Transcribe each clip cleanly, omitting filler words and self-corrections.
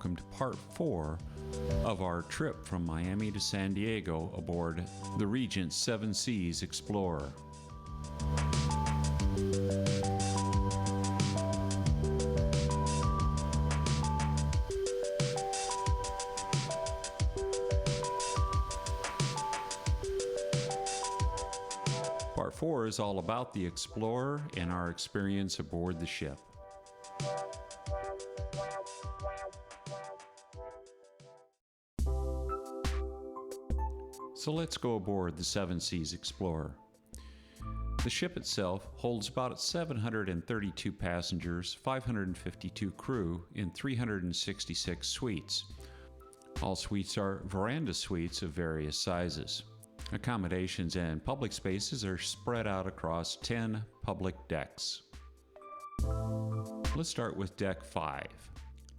welcome to part 4 of our trip from Miami to San Diego aboard the Regent Seven Seas Explorer. Part 4 is all about the Explorer and our experience aboard the ship. So let's go aboard the Seven Seas Explorer. The ship itself holds about 732 passengers, 552 crew, and 366 suites. All suites are veranda suites of various sizes. Accommodations and public spaces are spread out across 10 public decks. Let's start with Deck 5.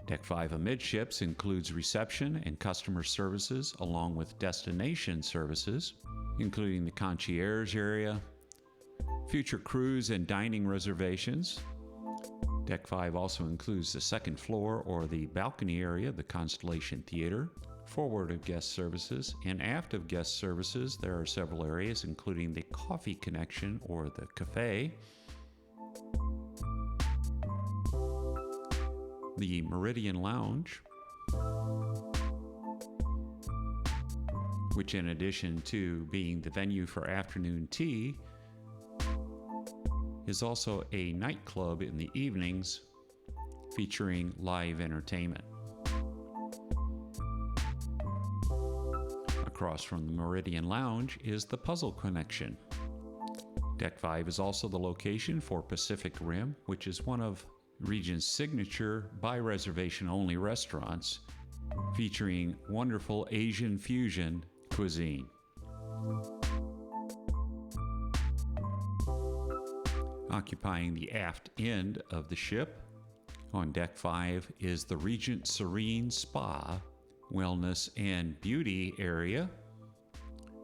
Deck 5 amidships includes reception and customer services along with destination services, including the concierge area, future cruise and dining reservations. Deck 5 also includes the second floor or the balcony area, the Constellation Theater. Forward of guest services and aft of guest services, there are several areas including the coffee connection or the cafe, the Meridian Lounge, which in addition to being the venue for afternoon tea, is also a nightclub in the evenings featuring live entertainment. Across from the Meridian Lounge is the Puzzle Connection. Deck 5 is also the location for Pacific Rim, which is one of Regent's signature by reservation only restaurants featuring wonderful Asian fusion cuisine. Occupying the aft end of the ship on Deck 5 is the Regent Serene Spa, Wellness and Beauty area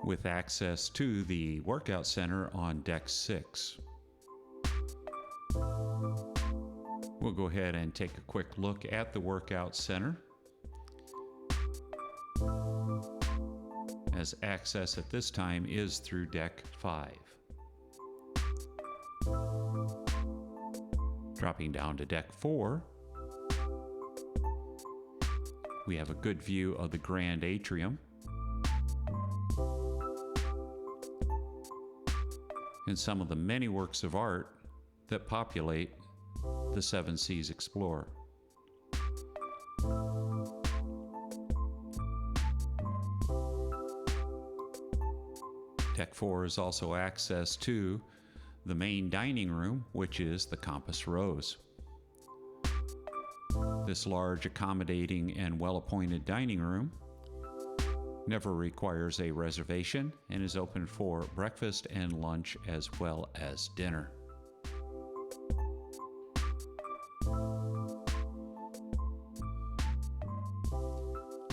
with access to the workout center on Deck 6. We'll go ahead and take a quick look at the workout center, as access at this time is through Deck 5. Dropping down to Deck 4, we have a good view of the Grand Atrium and some of the many works of art that populate the Seven Seas Explorer. Deck 4 is also access to the main dining room, which is the Compass Rose. This large, accommodating, and well-appointed dining room never requires a reservation and is open for breakfast and lunch as well as dinner.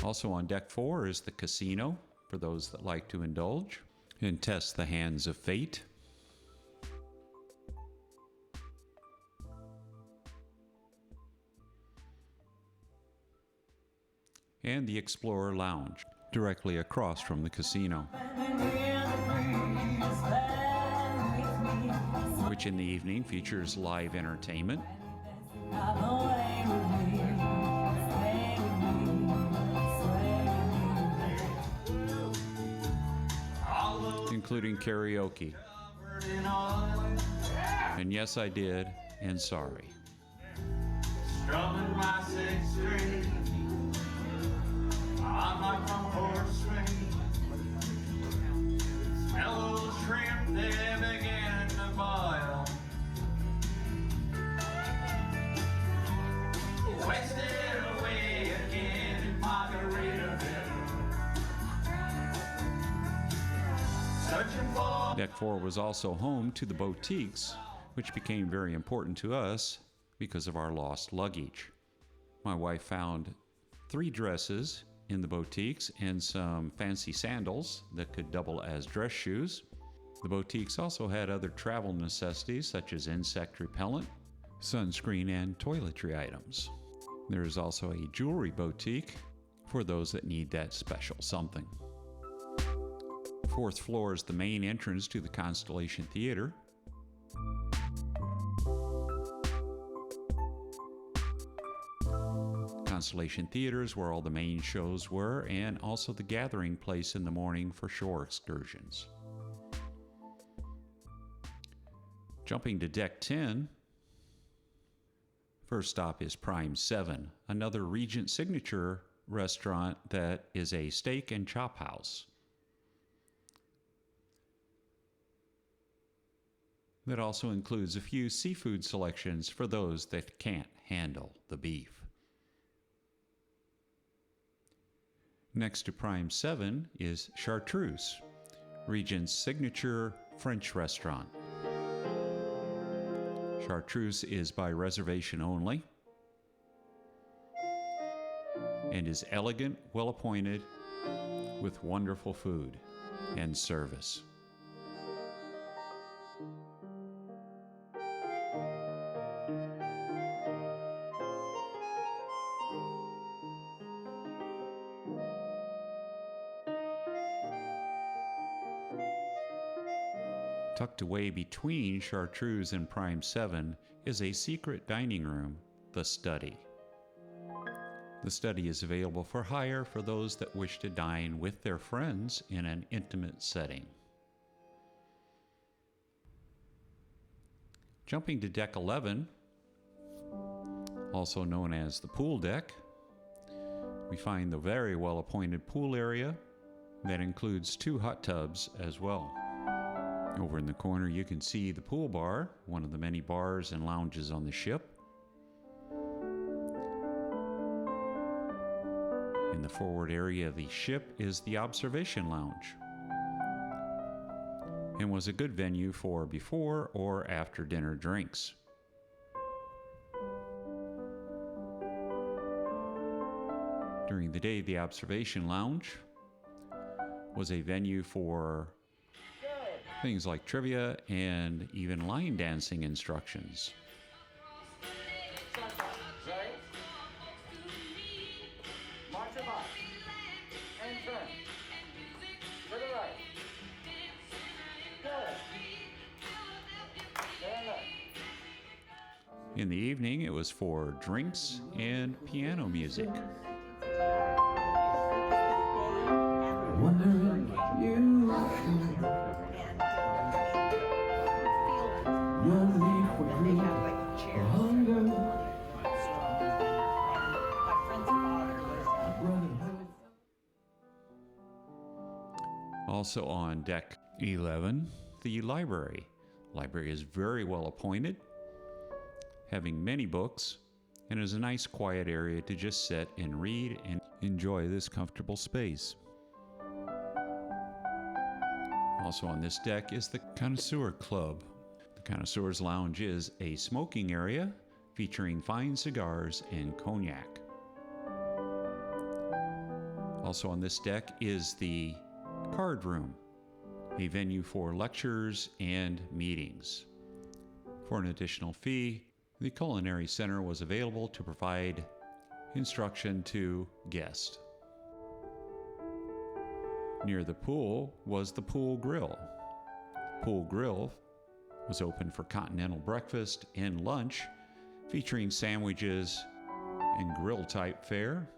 Also on Deck 4 is the casino, for those that like to indulge and test the hands of fate. And the Explorer Lounge, directly across from the casino, which in the evening features live entertainment, including karaoke. And yes, I did, and sorry. Strumming my sixth string on my front porch swing. Smell those shrimp, they begin to boil. Wasted away again in Margaritaville. Searching for Deck 4 was also home to the boutiques, which became very important to us because of our lost luggage. My wife found 3 dresses in the boutiques and some fancy sandals that could double as dress shoes. The boutiques also had other travel necessities such as insect repellent, sunscreen, and toiletry items. There is also a jewelry boutique for those that need that special something. Fourth floor is the main entrance to the Constellation Theater. Constellation Theater is where all the main shows were, and also the gathering place in the morning for shore excursions. Jumping to Deck 10, first stop is Prime 7, another Regent signature restaurant that is a steak and chop house. That also includes a few seafood selections for those that can't handle the beef. Next to Prime 7 is Chartreuse, Regent's signature French restaurant. Chartreuse is by reservation only and is elegant, well-appointed, with wonderful food and service. Tucked away between Chartreuse and Prime 7 is a secret dining room, The Study. The Study is available for hire for those that wish to dine with their friends in an intimate setting. Jumping to Deck 11, also known as the pool deck, we find the very well-appointed pool area that includes 2 hot tubs as well. Over in the corner, you can see the pool bar, one of the many bars and lounges on the ship. In the forward area of the ship is the observation lounge, and was a good venue for before or after dinner drinks. During the day, the observation lounge was a venue for things like trivia and even line dancing instructions. March your box. And turn. To the right. Good. Stand up. In the evening, it was for drinks and piano music. Wondering you your need for greed or hunger. Also on Deck 11, the library. Library is very well appointed, having many books, and is a nice quiet area to just sit and read and enjoy this comfortable space. Also on this deck is the Connoisseur Club. The Connoisseur's Lounge is a smoking area featuring fine cigars and cognac. Also on this deck is the Card Room, a venue for lectures and meetings. For an additional fee, the Culinary Center was available to provide instruction to guests. Near the pool was the Pool Grill. Pool Grill was open for continental breakfast and lunch, featuring sandwiches and grill-type fare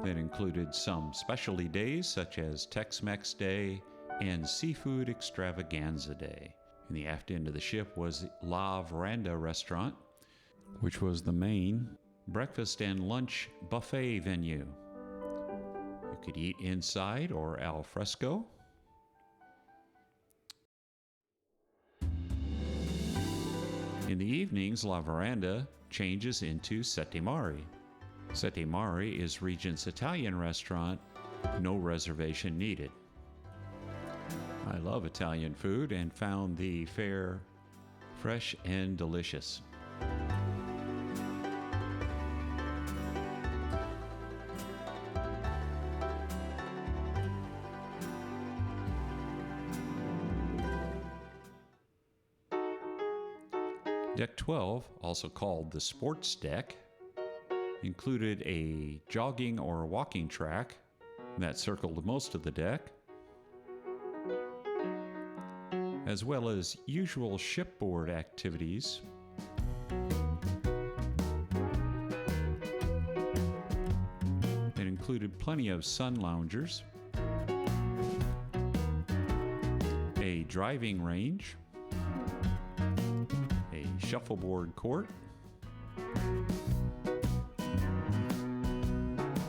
that included some specialty days such as Tex-Mex Day and Seafood Extravaganza Day. In the aft end of the ship was La Veranda Restaurant, which was the main breakfast and lunch buffet venue. You could eat inside or al fresco. In the evenings, La Veranda changes into Sette Mari. Sette Mari is Regent's Italian restaurant, no reservation needed. I love Italian food and found the fare fresh and delicious. Deck 12, also called the Sports Deck, included a jogging or walking track that circled most of the deck, as well as usual shipboard activities. It included plenty of sun loungers, a driving range, a shuffleboard court,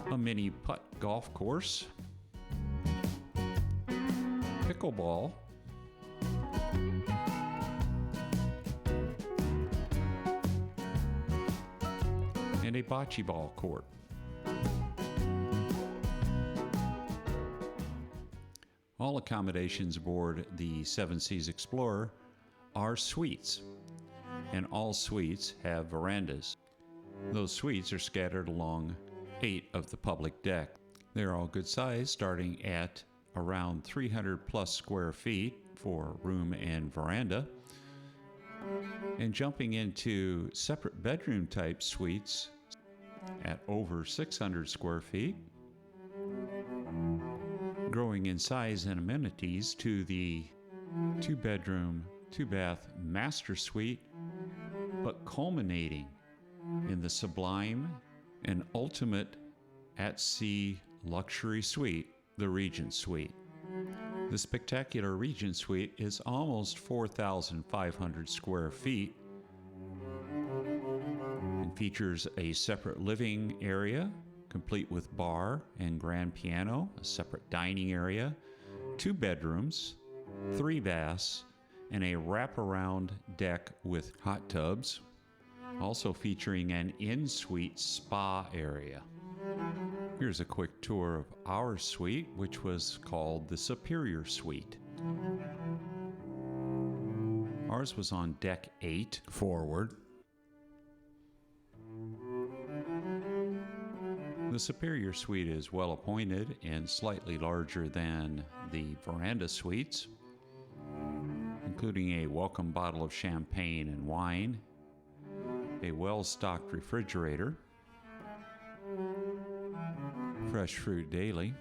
a mini putt golf course, pickleball, and a bocce ball court. All accommodations aboard the Seven Seas Explorer are suites, and all suites have verandas. Those suites are scattered along 8 of the public deck. They're all good size, starting at around 300 plus square feet for room and veranda, and jumping into separate bedroom type suites at over 600 square feet, growing in size and amenities to the 2-bedroom, 2-bath master suite, but culminating in the sublime and ultimate at-sea luxury suite, the Regent Suite. The spectacular Regent Suite is almost 4,500 square feet and features a separate living area, complete with bar and grand piano, a separate dining area, 2 bedrooms, 3 baths, and a wraparound deck with hot tubs, also featuring an in-suite spa area. Here's a quick tour of our suite, which was called the Superior Suite. Ours was on deck 8 forward. The Superior Suite is well appointed and slightly larger than the veranda suites, including a welcome bottle of champagne and wine, a well-stocked refrigerator, fresh fruit daily,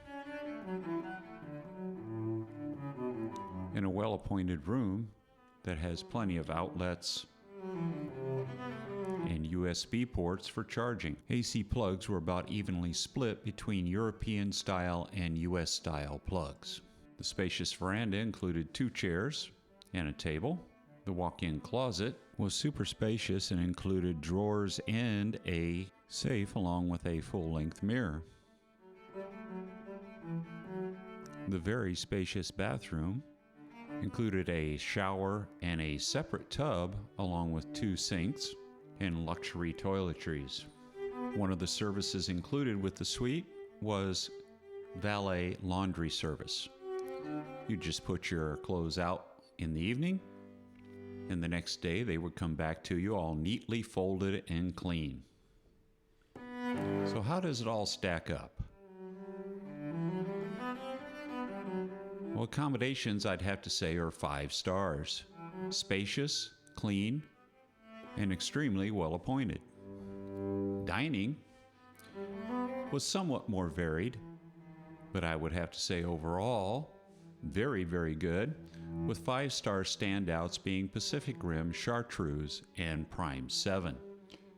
and a well-appointed room that has plenty of outlets and USB ports for charging. AC plugs were about evenly split between European style and US style plugs. The spacious veranda included 2 chairs and a table. The walk-in closet was super spacious and included drawers and a safe along with a full-length mirror. The very spacious bathroom included a shower and a separate tub along with 2 sinks and luxury toiletries. One of the services included with the suite was valet laundry service. You just put your clothes out in the evening, and the next day they would come back to you all neatly folded and clean. So how does it all stack up? Well, accommodations, I'd have to say, are 5 stars. Spacious, clean, and extremely well appointed. Dining was somewhat more varied, but I would have to say overall, very, very good, with 5-star standouts being Pacific Rim, Chartreuse, and Prime 7.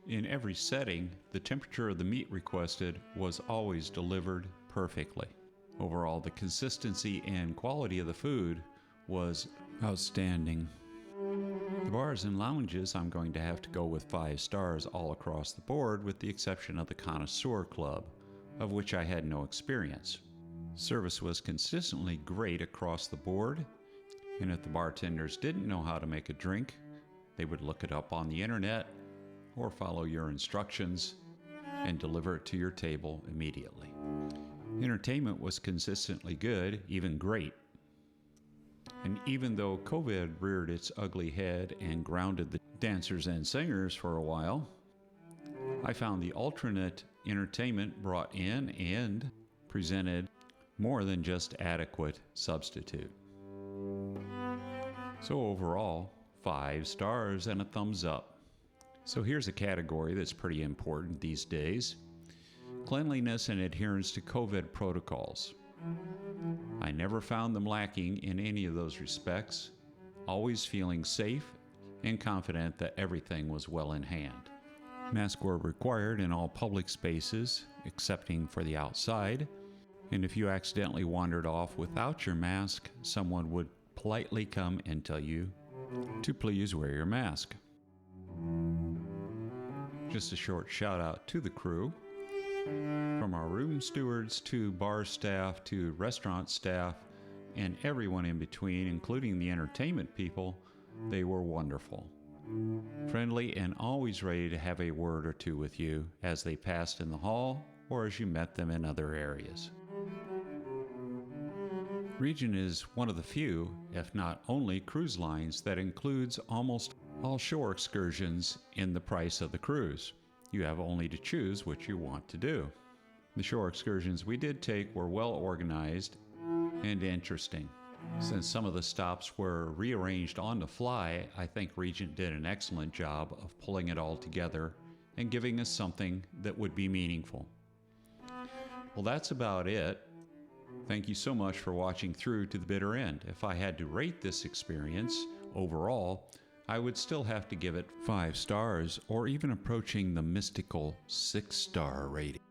In every setting, the temperature of the meat requested was always delivered perfectly. Overall, the consistency and quality of the food was outstanding. The bars and lounges, I'm going to have to go with 5 stars all across the board, with the exception of the Connoisseur Club, of which I had no experience. Service was consistently great across the board, and if the bartenders didn't know how to make a drink, they would look it up on the internet or follow your instructions and deliver it to your table immediately. Entertainment was consistently good, even great. And even though COVID reared its ugly head and grounded the dancers and singers for a while, I found the alternate entertainment brought in and presented more than just adequate substitute. So overall, 5 stars and a thumbs up. So here's a category that's pretty important these days: cleanliness and adherence to COVID protocols. I never found them lacking in any of those respects, always feeling safe and confident that everything was well in hand. Masks were required in all public spaces, excepting for the outside, and if you accidentally wandered off without your mask, someone would politely come and tell you to please wear your mask. Just a short shout out to the crew. From our room stewards to bar staff to restaurant staff and everyone in between, including the entertainment people, they were wonderful. Friendly and always ready to have a word or two with you as they passed in the hall or as you met them in other areas. Regent is one of the few, if not only, cruise lines that includes almost all shore excursions in the price of the cruise. You have only to choose what you want to do. The shore excursions we did take were well organized and interesting. Since some of the stops were rearranged on the fly, I think Regent did an excellent job of pulling it all together and giving us something that would be meaningful. Well, that's about it. Thank you so much for watching through to the bitter end. If I had to rate this experience overall, I would still have to give it 5 stars, or even approaching the mystical 6-star rating,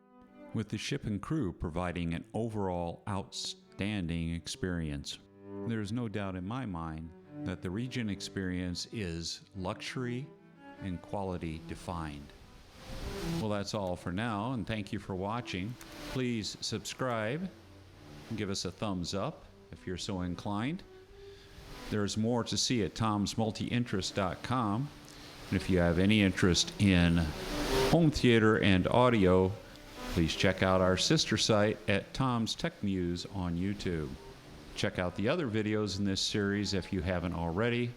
with the ship and crew providing an overall outstanding experience. There's no doubt in my mind that the Regent experience is luxury and quality defined. Well, that's all for now, and thank you for watching. Please subscribe. Give us a thumbs up if you're so inclined. There's more to see at tomsmultiinterest.com. And if you have any interest in home theater and audio, please check out our sister site at Tom's Tech Muse on YouTube. Check out the other videos in this series if you haven't already,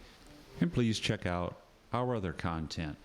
and please check out our other content.